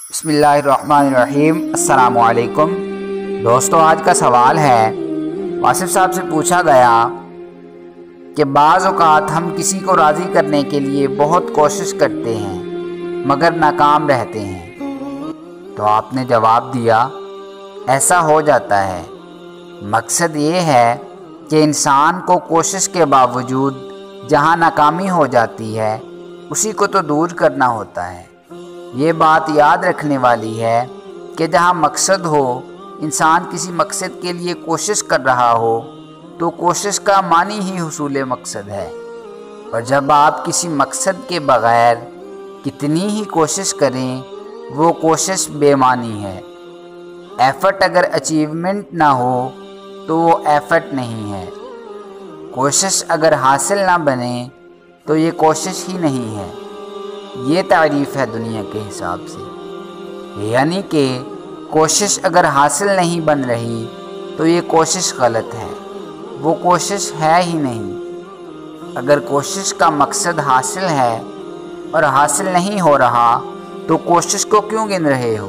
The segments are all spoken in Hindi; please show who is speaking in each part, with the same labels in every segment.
Speaker 1: बिस्मिल्लाहिर्रहमानिर्रहीम। अस्सलामुअलैकुम दोस्तों, आज का सवाल है, वासिफ साहब से पूछा गया कि बाज़ औक़ात हम किसी को राज़ी करने के लिए बहुत कोशिश करते हैं मगर नाकाम रहते हैं। तो आपने जवाब दिया, ऐसा हो जाता है। मकसद ये है कि इंसान को कोशिश के बावजूद जहाँ नाकामी हो जाती है उसी को तो दूर करना होता है। ये बात याद रखने वाली है कि जहाँ मकसद हो, इंसान किसी मकसद के लिए कोशिश कर रहा हो तो कोशिश का मानी ही हुसूल मकसद है। और जब आप किसी मकसद के बग़ैर कितनी ही कोशिश करें, वो कोशिश बेमानी है। एफ़र्ट अगर अचीवमेंट ना हो तो वो एफ़र्ट नहीं है। कोशिश अगर हासिल ना बने तो ये कोशिश ही नहीं है। ये तारीफ़ है दुनिया के हिसाब से, यानी कि कोशिश अगर हासिल नहीं बन रही तो ये कोशिश गलत है, वो कोशिश है ही नहीं। अगर कोशिश का मकसद हासिल है और हासिल नहीं हो रहा तो कोशिश को क्यों गिन रहे हो?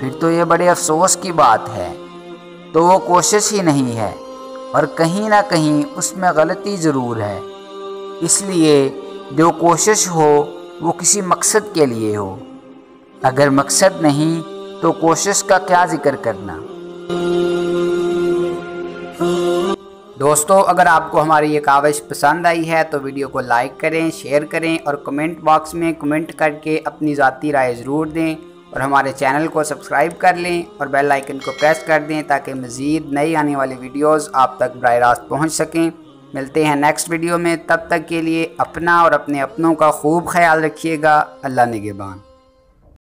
Speaker 1: फिर तो ये बड़े अफसोस की बात है। तो वो कोशिश ही नहीं है और कहीं ना कहीं उसमें गलती ज़रूर है। इसलिए जो कोशिश हो वो किसी मकसद के लिए हो। अगर मकसद नहीं तो कोशिश का क्या ज़िक्र करना। दोस्तों, अगर आपको हमारी ये काविश पसंद आई है तो वीडियो को लाइक करें, शेयर करें और कमेंट बॉक्स में कमेंट करके अपनी ज़ाती राय ज़रूर दें। और हमारे चैनल को सब्सक्राइब कर लें और बेल आइकन को प्रेस कर दें ताकि मज़ीद नई आने वाली वीडियोज़ आप तक बराह रास्त पहुँच सकें। मिलते हैं नेक्स्ट वीडियो में, तब तक के लिए अपना और अपने अपनों का खूब ख्याल रखिएगा। अल्लाह निगहबान।